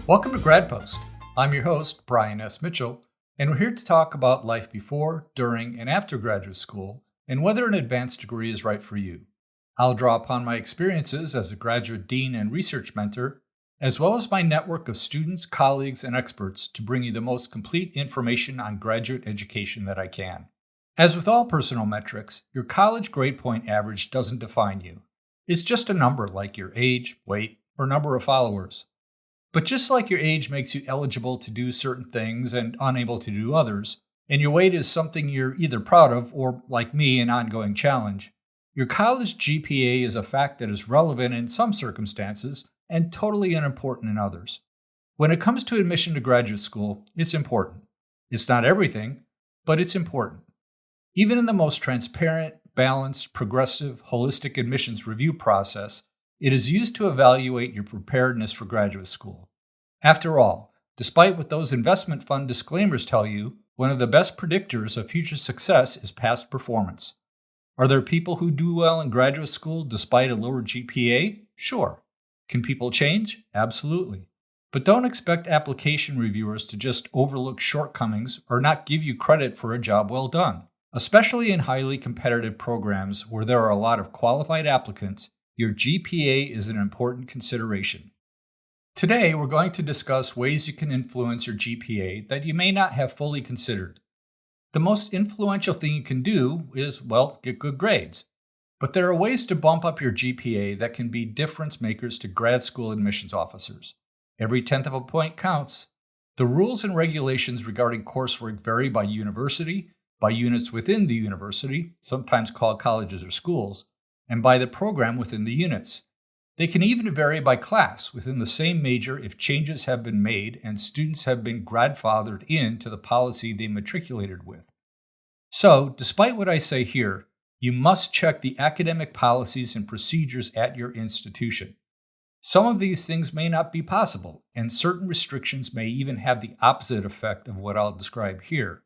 Welcome to Grad-post. I'm your host, Brian S. Mitchell, and we're here to talk about life before, during, and after graduate school and whether an advanced degree is right for you. I'll draw upon my experiences as a graduate dean and research mentor, as well as my network of students, colleagues, and experts to bring you the most complete information on graduate education that I can. As with all personal metrics, your college grade point average doesn't define you. It's just a number like your age, weight, or number of followers. But just like your age makes you eligible to do certain things and unable to do others, and your weight is something you're either proud of or, like me, an ongoing challenge, your college GPA is a fact that is relevant in some circumstances and totally unimportant in others. When it comes to admission to graduate school, it's important. It's not everything, but it's important. Even in the most transparent, balanced, progressive, holistic admissions review process, it is used to evaluate your preparedness for graduate school. After all, despite what those investment fund disclaimers tell you, one of the best predictors of future success is past performance. Are there people who do well in graduate school despite a lower GPA? Sure. Can people change? Absolutely. But don't expect application reviewers to just overlook shortcomings or not give you credit for a job well done. Especially in highly competitive programs where there are a lot of qualified applicants, your GPA is an important consideration. Today, we're going to discuss ways you can influence your GPA that you may not have fully considered. The most influential thing you can do is, get good grades. But there are ways to bump up your GPA that can be difference makers to grad school admissions officers. Every tenth of a point counts. The rules and regulations regarding coursework vary by university, by units within the university, sometimes called colleges or schools, and by the program within the units. They can even vary by class within the same major if changes have been made and students have been grandfathered into the policy they matriculated with. So, despite what I say here, you must check the academic policies and procedures at your institution. Some of these things may not be possible, and certain restrictions may even have the opposite effect of what I'll describe here.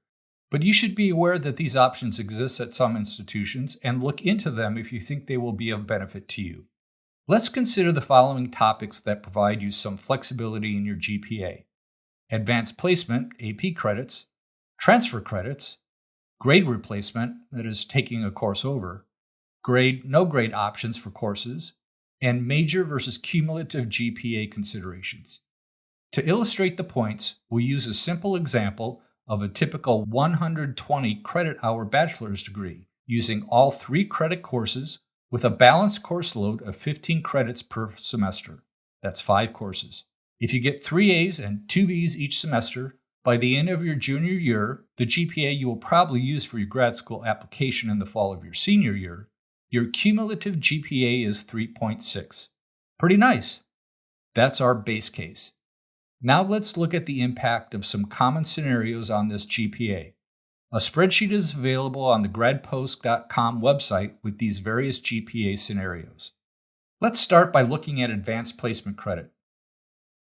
But you should be aware that these options exist at some institutions and look into them if you think they will be of benefit to you. Let's consider the following topics that provide you some flexibility in your GPA: advanced placement, AP credits, transfer credits, grade replacement, that is taking a course over, no grade options for courses, and major versus cumulative GPA considerations. To illustrate the points, we'll use a simple example of a typical 120 credit hour bachelor's degree using all 3 credit courses with a balanced course load of 15 credits per semester. That's 5 courses. If you get 3 A's and 2 B's each semester, by the end of your junior year, the GPA you will probably use for your grad school application in the fall of your senior year, your cumulative GPA is 3.6. Pretty nice. That's our base case. Now let's look at the impact of some common scenarios on this GPA. A spreadsheet is available on the Grad-post.com website with these various GPA scenarios. Let's start by looking at advanced placement credit.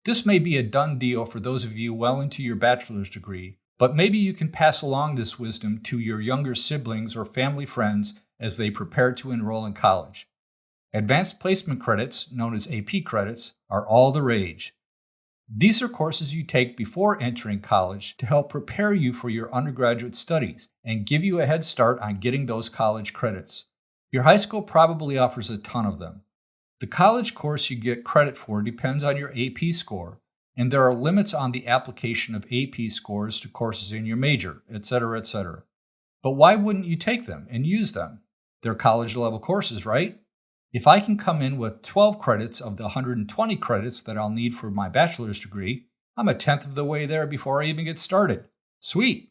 This may be a done deal for those of you well into your bachelor's degree, but maybe you can pass along this wisdom to your younger siblings or family friends as they prepare to enroll in college. Advanced placement credits, known as AP credits, are all the rage. These are courses you take before entering college to help prepare you for your undergraduate studies and give you a head start on getting those college credits. Your high school probably offers a ton of them. The college course you get credit for depends on your AP score, and there are limits on the application of AP scores to courses in your major, etc., etc. But why wouldn't you take them and use them? They're college-level courses, right? If I can come in with 12 credits of the 120 credits that I'll need for my bachelor's degree, I'm a tenth of the way there before I even get started. Sweet!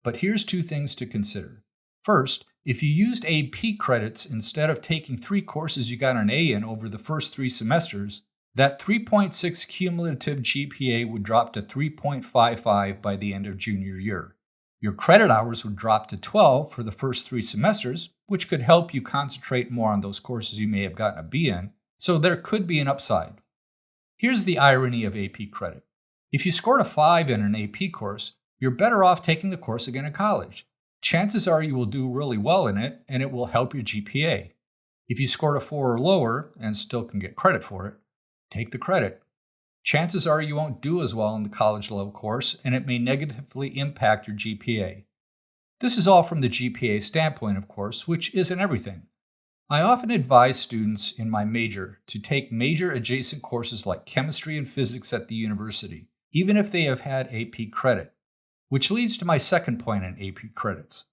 But here's 2 things to consider. First, if you used AP credits instead of taking 3 courses you got an A in over the first 3 semesters, that 3.6 cumulative GPA would drop to 3.55 by the end of junior year. Your credit hours would drop to 12 for the first 3 semesters, which could help you concentrate more on those courses you may have gotten a B in, so there could be an upside. Here's the irony of AP credit. If you scored a 5 in an AP course, you're better off taking the course again in college. chances are you will do really well in it and it will help your GPA. If you scored a 4 or lower and still can get credit for it, take the credit. Chances are you won't do as well in the college level course and it may negatively impact your GPA. This is all from the GPA standpoint, of course, which isn't everything. I often advise students in my major to take major adjacent courses like chemistry and physics at the university, even if they have had AP credit, which leads to my second point on AP credits.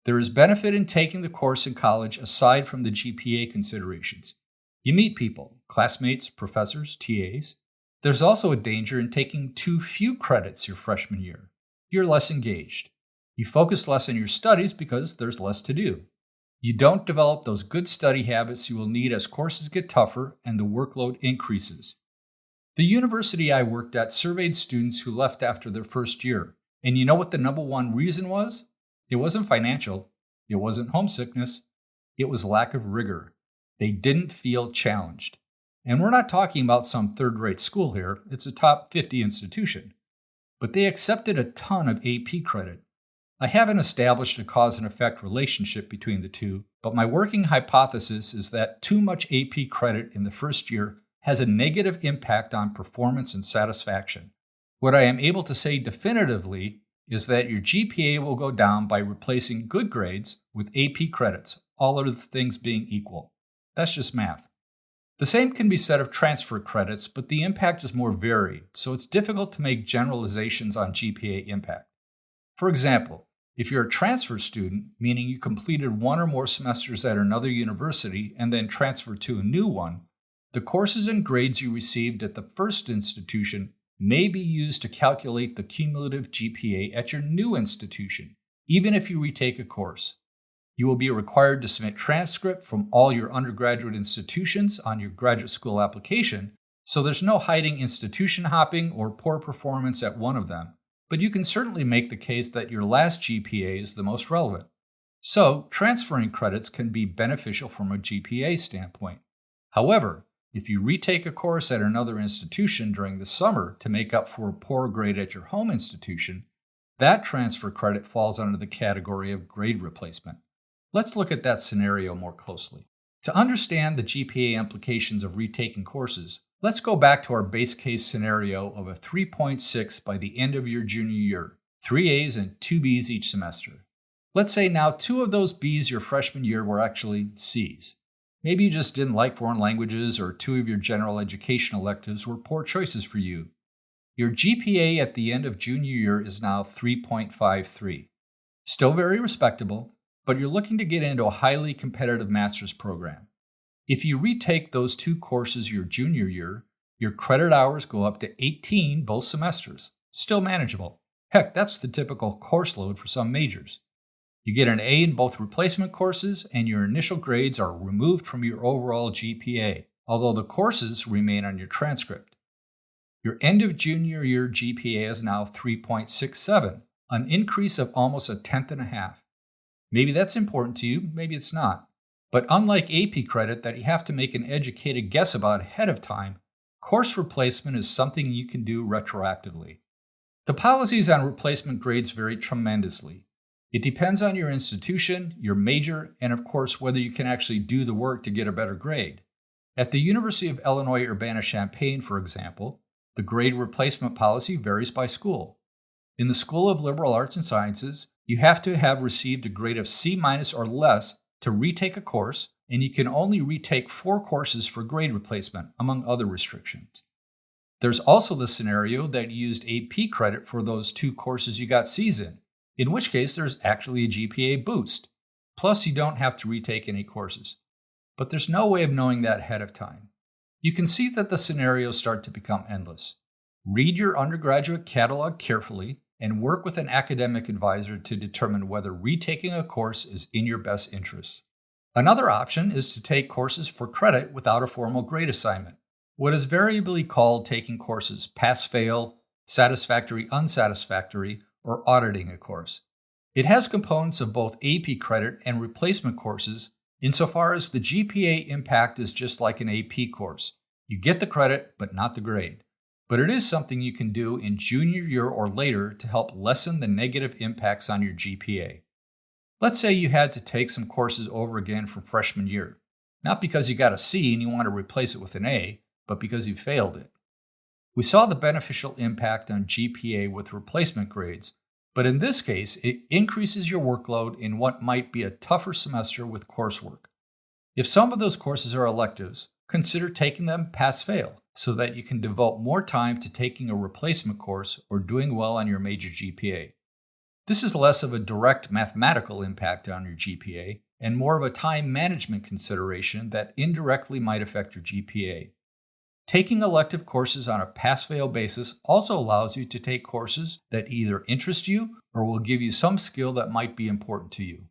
There is benefit in taking the course in college aside from the GPA considerations. You meet people, classmates, professors, TAs. There's also a danger in taking too few credits your freshman year. You're less engaged. You focus less on your studies because there's less to do. You don't develop those good study habits you will need as courses get tougher and the workload increases. The university I worked at surveyed students who left after their first year, and you know what the number one reason was? It wasn't financial, it wasn't homesickness, it was lack of rigor. They didn't feel challenged. And we're not talking about some third-rate school here, it's a top 50 institution. But they accepted a ton of AP credit. I haven't established a cause and effect relationship between the two, but my working hypothesis is that too much AP credit in the first year has a negative impact on performance and satisfaction. What I am able to say definitively is that your GPA will go down by replacing good grades with AP credits, all other things being equal. That's just math. The same can be said of transfer credits, but the impact is more varied, so it's difficult to make generalizations on GPA impact. For example, if you're a transfer student, meaning you completed one or more semesters at another university and then transferred to a new one, the courses and grades you received at the first institution may be used to calculate the cumulative GPA at your new institution, even if you retake a course. You will be required to submit transcript from all your undergraduate institutions on your graduate school application, so there's no hiding institution hopping or poor performance at one of them. But you can certainly make the case that your last GPA is the most relevant. So, transferring credits can be beneficial from a GPA standpoint. However, if you retake a course at another institution during the summer to make up for a poor grade at your home institution, that transfer credit falls under the category of grade replacement. Let's look at that scenario more closely. To understand the GPA implications of retaking courses, let's go back to our base case scenario of a 3.6 by the end of your junior year, 3 A's and 2 B's each semester. Let's say now 2 of those B's your freshman year were actually C's. Maybe you just didn't like foreign languages, or 2 of your general education electives were poor choices for you. Your GPA at the end of junior year is now 3.53. Still very respectable, but you're looking to get into a highly competitive master's program. If you retake those 2 courses your junior year, your credit hours go up to 18 both semesters. Still manageable. Heck, that's the typical course load for some majors. You get an A in both replacement courses, and your initial grades are removed from your overall GPA, although the courses remain on your transcript. Your end of junior year GPA is now 3.67, an increase of almost a tenth and a half. Maybe that's important to you, maybe it's not. But unlike AP credit that you have to make an educated guess about ahead of time, course replacement is something you can do retroactively. The policies on replacement grades vary tremendously. It depends on your institution, your major, and of course whether you can actually do the work to get a better grade. At the University of Illinois Urbana-Champaign, for example, the grade replacement policy varies by school. In the School of Liberal Arts and Sciences, you have to have received a grade of C- or less to retake a course, and you can only retake 4 courses for grade replacement, among other restrictions. There's also the scenario that you used AP credit for those 2 courses you got C's in which case there's actually a GPA boost. Plus, you don't have to retake any courses. But there's no way of knowing that ahead of time. You can see that the scenarios start to become endless. Read your undergraduate catalog carefully and work with an academic advisor to determine whether retaking a course is in your best interests. Another option is to take courses for credit without a formal grade assignment, what is variably called taking courses pass-fail, satisfactory-unsatisfactory, or auditing a course. It has components of both AP credit and replacement courses insofar as the GPA impact is just like an AP course. You get the credit, but not the grade. But it is something you can do in junior year or later to help lessen the negative impacts on your GPA. Let's say you had to take some courses over again from freshman year, not because you got a C and you want to replace it with an A, but because you failed it. We saw the beneficial impact on GPA with replacement grades, but in this case, it increases your workload in what might be a tougher semester with coursework. If some of those courses are electives, consider taking them pass-fail so that you can devote more time to taking a replacement course or doing well on your major GPA. This is less of a direct mathematical impact on your GPA and more of a time management consideration that indirectly might affect your GPA. Taking elective courses on a pass-fail basis also allows you to take courses that either interest you or will give you some skill that might be important to you.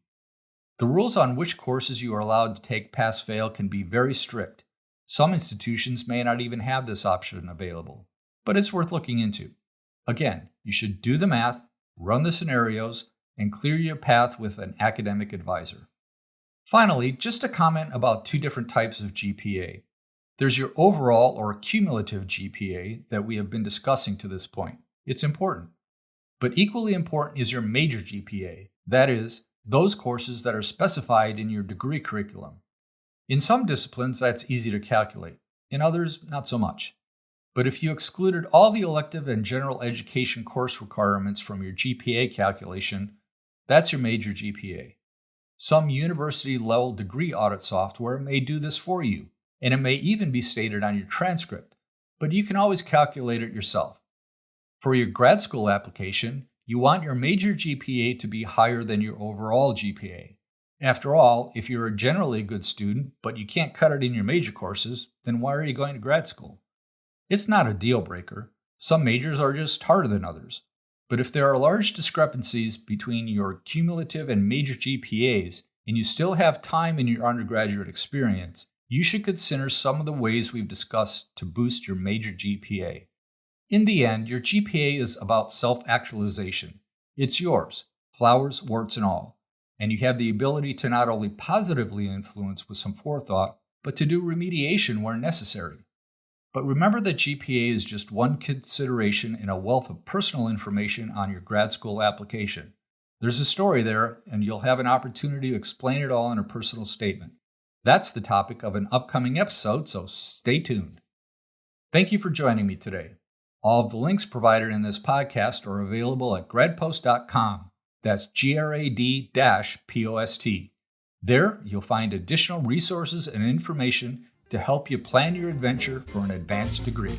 The rules on which courses you are allowed to take pass-fail can be very strict. Some institutions may not even have this option available, but it's worth looking into. Again, you should do the math, run the scenarios, and clear your path with an academic advisor. Finally, just a comment about two different types of GPA. There's your overall or cumulative GPA that we have been discussing to this point. It's important. But equally important is your major GPA, that is, those courses that are specified in your degree curriculum. In some disciplines, that's easy to calculate. In others, not so much. But if you excluded all the elective and general education course requirements from your GPA calculation, that's your major GPA. Some university-level degree audit software may do this for you, and it may even be stated on your transcript, but you can always calculate it yourself. For your grad school application, you want your major GPA to be higher than your overall GPA. After all, if you're a generally good student, but you can't cut it in your major courses, then why are you going to grad school? It's not a deal breaker. Some majors are just harder than others. But if there are large discrepancies between your cumulative and major GPAs, and you still have time in your undergraduate experience, you should consider some of the ways we've discussed to boost your major GPA. In the end, your GPA is about self-actualization. It's yours, flowers, warts, and all. And you have the ability to not only positively influence with some forethought, but to do remediation where necessary. But remember that GPA is just one consideration in a wealth of personal information on your grad school application. There's a story there, and you'll have an opportunity to explain it all in a personal statement. That's the topic of an upcoming episode, so stay tuned. Thank you for joining me today. All of the links provided in this podcast are available at Grad-post.com. That's GRAD-POST. There, you'll find additional resources and information to help you plan your adventure for an advanced degree.